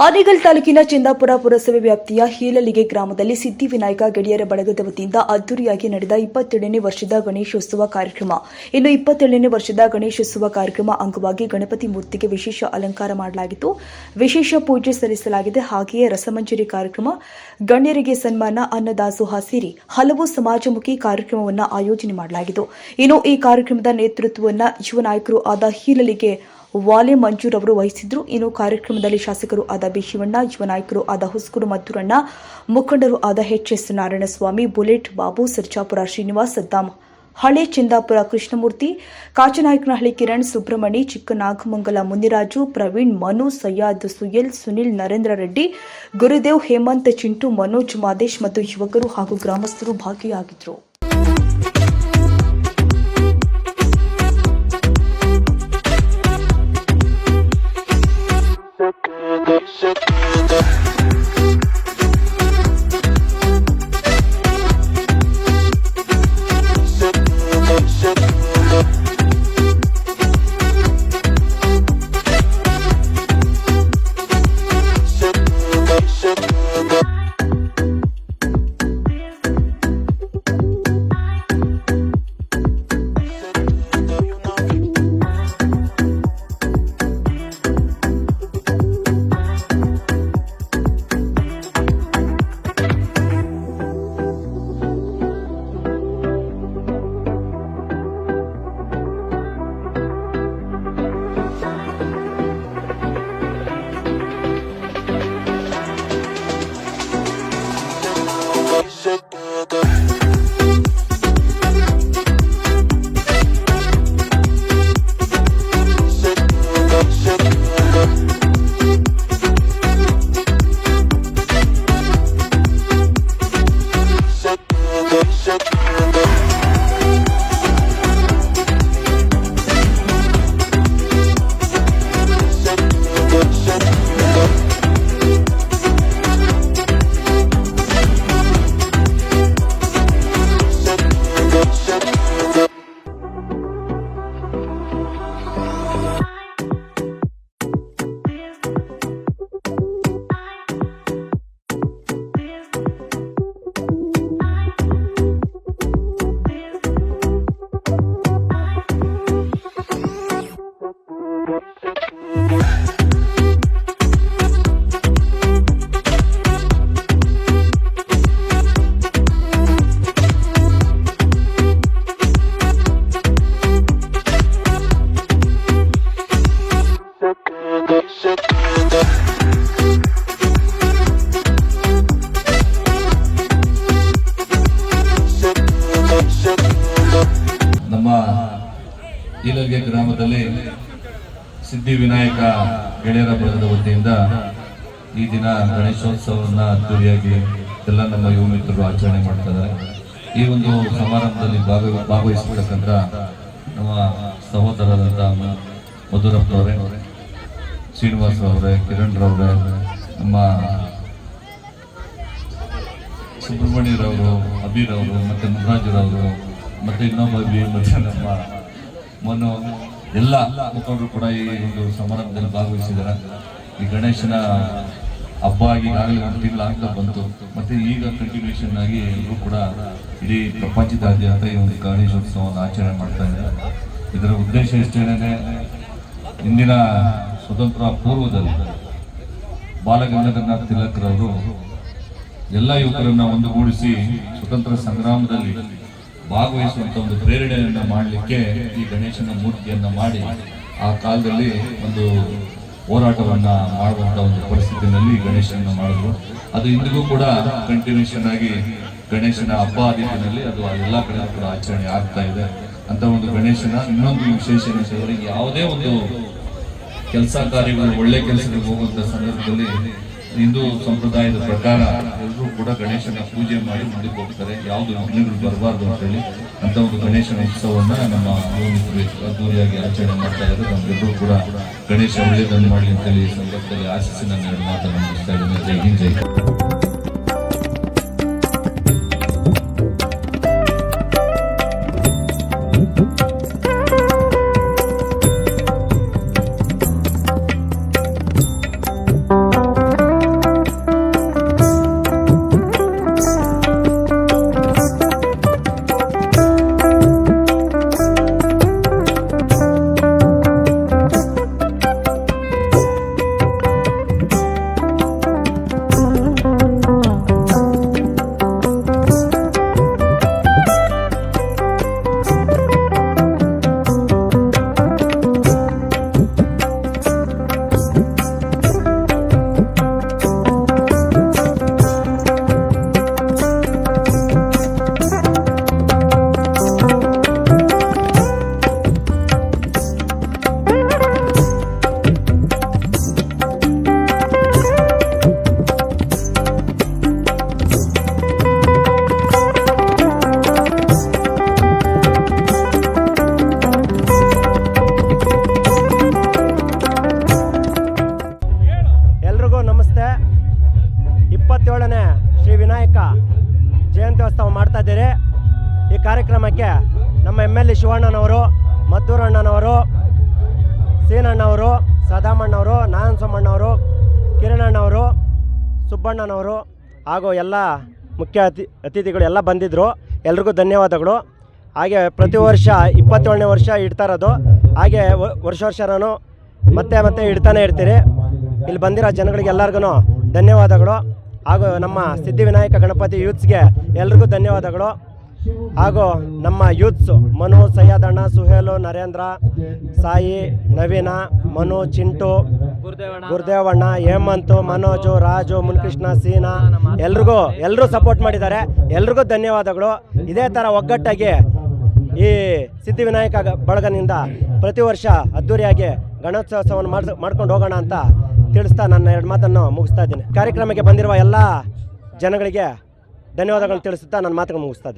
ಆನೇಕಲ್ ತಾಲೂಕಿನ ಚಂದಾಪುರ ಪುರಸಭೆ ವ್ಯಾಪ್ತಿಯ ಹೀಲಲಿಗೆ ಗ್ರಾಮದಲ್ಲಿ ಸಿದ್ಧಿವಿನಾಯಕ ಗೆಳೆಯರ ಬಳಗದ ವತಿಯಿಂದ ಅದ್ದೂರಿಯಾಗಿ ನಡೆದ 27ನೇ ವರ್ಷದ ಗಣೇಶೋತ್ಸವ ಕಾರ್ಯಕ್ರಮ. ಇನ್ನು 27ನೇ ವರ್ಷದ ಗಣೇಶೋತ್ಸವ ಕಾರ್ಯಕ್ರಮ ಅಂಗವಾಗಿ ಗಣಪತಿ ಮೂರ್ತಿಗೆ ವಿಶೇಷ ಅಲಂಕಾರ ಮಾಡಲಾಗಿತ್ತು. ವಿಶೇಷ ಪೂಜೆ ಸಲ್ಲಿಸಲಾಗಿದೆ. ಹಾಗೆಯೇ ರಸಮಂಜರಿ ಕಾರ್ಯಕ್ರಮ, ಗಣ್ಯರಿಗೆ ಸನ್ಮಾನ, ಅನ್ನದಾಸೋಹ ಸೇರಿ ಹಲವು ಸಮಾಜಮುಖಿ ಕಾರ್ಯಕ್ರಮವನ್ನು ಆಯೋಜನೆ ಮಾಡಲಾಗಿತ್ತು. ಇನ್ನು ಈ ಕಾರ್ಯಕ್ರಮದ ನೇತೃತ್ವವನ್ನು ಯುವ ನಾಯಕರು ಆದ ಹೀಲಲಿಗೆ ವಾಲೆ ಮಂಜೂರ್ ಅವರು ವಹಿಸಿದ್ರು. ಇನ್ನು ಕಾರ್ಯಕ್ರಮದಲ್ಲಿ ಶಾಸಕರು ಆದ ಬಿ ಶಿವಣ್ಣ, ಯುವ ನಾಯಕರು ಆದ ಹುಸ್ಕೂರು ಮದ್ದೂರಣ್ಣ, ಮುಖಂಡರು ಆದ ಎಚ್.ಎಸ್. ನಾರಾಯಣಸ್ವಾಮಿ, ಬುಲೆಟ್ ಬಾಬು, ಸರ್ಜಾಪುರ ಶ್ರೀನಿವಾಸ್, ಸದ್ದಾಂ, ಹಳೆ ಚಂದಾಪುರ ಕೃಷ್ಣಮೂರ್ತಿ, ಕಾಚನಾಯಕನಹಳ್ಳಿ ಕಿರಣ್, ಸುಬ್ರಹ್ಮಣಿ, ಚಿಕ್ಕನಾಗಮಂಗಲ ಮುನಿರಾಜು, ಪ್ರವೀಣ್, ಮನು, ಸಯ್ಯದ್, ಸುಯಲ್, ಸುನಿಲ್, ನರೇಂದ್ರ ರೆಡ್ಡಿ, ಗುರುದೇವ್, ಹೇಮಂತ್, ಚಿಂಟು, ಮನೋಜ್, ಮಾದೇಶ್ ಮತ್ತು ಯುವಕರು ಹಾಗೂ ಗ್ರಾಮಸ್ಥರು ಭಾಗಿಯಾಗಿದ್ದರು. ನಮ್ಮ ಹೀಲಲಿಗೆ ಗ್ರಾಮದಲ್ಲಿ ಸಿದ್ಧಿವಿನಾಯಕ ಗೆಳೆಯರ ಬಳಗದ ವತಿಯಿಂದ ಈ ದಿನ ಗಣೇಶೋತ್ಸವವನ್ನು ಅದ್ದೂರಿಯಾಗಿ ಎಲ್ಲ ನಮ್ಮ ಯುವ ಮಿತ್ರರು ಆಚರಣೆ ಮಾಡ್ತಾ ಇದ್ದಾರೆ. ಈ ಒಂದು ಸಮಾರಂಭದಲ್ಲಿ ಭಾಗವಹಿಸತಕ್ಕಂಥ ನಮ್ಮ ಸಹೋದರರಾದಂಥ ಮಧುರಪ್ಪನವರೇ, ಶ್ರೀನಿವಾಸ್ ಅವರೇ, ಕಿರಣ್ ರವರೇ, ನಮ್ಮ ಸುಬ್ರಹ್ಮಣ್ಯರವರು, ಅಬೀರವರು, ಮತ್ತು ಮುರಾಜರವರು, ಮತ್ತು ಇನ್ನೊಬ್ಬ ಮತ್ತು ನಮ್ಮ ಮನು, ಎಲ್ಲ ಮುಖಂಡರು ಕೂಡ ಈ ಒಂದು ಸಮಾರಂಭದಲ್ಲಿ ಭಾಗವಹಿಸಿದ್ದಾರೆ. ಈ ಗಣೇಶನ ಹಬ್ಬ ಈಗಾಗಲೇ ಒಂದು ತಿಂಗಳಾಗ್ತಾ ಬಂತು. ಮತ್ತು ಈಗ ಕಂಟಿನ್ಯೂಷನ್ ಆಗಿ ಎಲ್ಲರೂ ಕೂಡ ಇಡೀ ಪ್ರಪಂಚದಾದ್ಯಂತ ಈ ಒಂದು ಗಣೇಶೋತ್ಸವವನ್ನು ಆಚರಣೆ ಮಾಡ್ತಾ ಇದ್ದಾರೆ. ಇದರ ಉದ್ದೇಶ ಇಷ್ಟೇನೆ, ಇಂದಿನ ಸ್ವತಂತ್ರ ಪೂರ್ವದಲ್ಲಿ ಬಾಲಗಂಗಾಧರನಾಥ್ ತಿಲಕ್ರವರು ಎಲ್ಲ ಯುವಕರನ್ನ ಒಂದುಗೂಡಿಸಿ ಸ್ವತಂತ್ರ ಸಂಗ್ರಾಮದಲ್ಲಿ ಭಾಗವಹಿಸುವಂತ ಒಂದು ಪ್ರೇರಣೆಯನ್ನ ಮಾಡಲಿಕ್ಕೆ ಈ ಗಣೇಶನ ಮೂರ್ತಿಯನ್ನ ಮಾಡಿ ಆ ಕಾಲದಲ್ಲಿ ಒಂದು ಹೋರಾಟವನ್ನ ಮಾಡುವಂತ ಒಂದು ಪರಿಸ್ಥಿತಿಯಲ್ಲಿ ಗಣೇಶನ ಮಾಡಿದ್ರು. ಅದು ಇಂದಿಗೂ ಕೂಡ ಕಂಟಿನ್ಯೂಷನ್ ಆಗಿ ಗಣೇಶನ ಹಬ್ಬ ರೀತಿಯಲ್ಲಿ ಅದು ಎಲ್ಲ ಕಡೆ ಕೂಡ ಆಚರಣೆ ಆಗ್ತಾ ಇದೆ. ಅಂತ ಒಂದು ಗಣೇಶನ ಇನ್ನೊಂದು ವಿಶೇಷ ಏನಂತಂದ್ರೆ, ಯಾವುದೇ ಒಂದು ಕೆಲಸ ಕಾರ್ಯಗಳು, ಒಳ್ಳೆ ಕೆಲಸಕ್ಕೆ ಹೋಗುವಂತ ಸಂದರ್ಭದಲ್ಲಿ ಹಿಂದೂ ಸಂಪ್ರದಾಯದ ಪ್ರಕಾರ ಎಲ್ಲರೂ ಕೂಡ ಗಣೇಶನ ಪೂಜೆ ಮಾಡಿ ಮುಂದಕ್ಕೆ ಹೋಗ್ತಾರೆ, ಯಾವುದು ವಿಘ್ನಗಳು ಬರಬಾರ್ದು ಅಂತ ಹೇಳಿ. ಅಂತ ಒಂದು ಗಣೇಶನ ಉತ್ಸವವನ್ನ ನಮ್ಮ ಯುವಮಿತ್ರರು ಅದ್ದೂರಿಯಾಗಿ ಆಚರಣೆ ಮಾಡ್ತಾ ಇದ್ದಾರೆ. ನಮ್ಗೆಲ್ಲರೂ ಕೂಡ ಗಣೇಶ ಒಳ್ಳೆಯದನ್ನು ಮಾಡಲಿ ಅಂತ ಹೇಳಿ ಸಂದರ್ಭದಲ್ಲಿ ಆಶಿಸಿ ನನ್ನ ಮಾತನ್ನು ಮುಗಿಸ್ತಾ ಇದ್ದೀನಿ. ಜೈ ಹಿಂದ್, ಜೈ. 27ನೇ ಶ್ರೀ ವಿನಾಯಕ ಜಯಂತ್ಯೋತ್ಸವ ಮಾಡ್ತಾ ಇದ್ದೀರಿ. ಈ ಕಾರ್ಯಕ್ರಮಕ್ಕೆ ನಮ್ಮ MLA ಶಿವಣ್ಣನವರು, ಮದ್ದೂರಣ್ಣನವರು, ಸೀನಣ್ಣವರು, ಸದಾಮಣ್ಣವರು, ನಾರಾಯಣ ಸೋಮಣ್ಣವರು, ಕಿರಣಣ್ಣವರು, ಸುಬ್ಬಣ್ಣನವರು ಹಾಗೂ ಎಲ್ಲ ಮುಖ್ಯ ಅತಿಥಿಗಳು ಎಲ್ಲ ಬಂದಿದ್ದರು. ಎಲ್ರಿಗೂ ಧನ್ಯವಾದಗಳು. ಹಾಗೆ ಪ್ರತಿ ವರ್ಷ 27ನೇ ವರ್ಷ ಇಡ್ತಾ ಇರೋದು. ಹಾಗೆ ವರ್ಷ ನಾನು ಮತ್ತೆ ಇಡ್ತಾನೆ ಇರ್ತೀರಿ. ಇಲ್ಲಿ ಬಂದಿರೋ ಜನಗಳಿಗೆ ಎಲ್ಲರಿಗೂ ಧನ್ಯವಾದಗಳು. ಹಾಗೂ ನಮ್ಮ ಸಿದ್ಧಿವಿನಾಯಕ ಗಣಪತಿ ಯೂತ್ಸ್ಗೆ ಎಲ್ರಿಗೂ ಧನ್ಯವಾದಗಳು. ಹಾಗೂ ನಮ್ಮ ಯೂತ್ಸು ಮನು, ಸಯ್ಯದಣ್ಣ, ಸುಹೇಲು, ನರೇಂದ್ರ, ಸಾಯಿ, ನವೀನ, ಮನು, ಚಿಂಟು, ಗುರುದೇವಣ್ಣ, ಹೇಮಂತು, ಮನೋಜು, ರಾಜು, ಮುನ್ಕೃಷ್ಣ, ಸೀನಾ ಎಲ್ಲರೂ ಸಪೋರ್ಟ್ ಮಾಡಿದ್ದಾರೆ. ಎಲ್ರಿಗೂ ಧನ್ಯವಾದಗಳು. ಇದೇ ಥರ ಒಗ್ಗಟ್ಟಾಗಿ ಈ ಸಿದ್ಧಿವಿನಾಯಕ ಬಳಗನಿಂದ ಪ್ರತಿ ವರ್ಷ ಅದ್ಧೂರಿಯಾಗಿ ಗಣೇಶೋತ್ಸವವನ್ನು ಮಾಡ್ಕೊಂಡು ಹೋಗೋಣ ಅಂತ ತಿಳಿಸ್ತಾ ನನ್ನ 2 ಮಾತನ್ನು ಮುಗಿಸ್ತಾ ಇದ್ದೀನಿ. ಕಾರ್ಯಕ್ರಮಕ್ಕೆ ಬಂದಿರುವ ಎಲ್ಲ ಜನಗಳಿಗೆ ಧನ್ಯವಾದಗಳನ್ನು ತಿಳಿಸುತ್ತಾ ನನ್ನ ಮಾತನ್ನು ಮುಗಿಸ್ತಾ ಇದ್ದೀನಿ.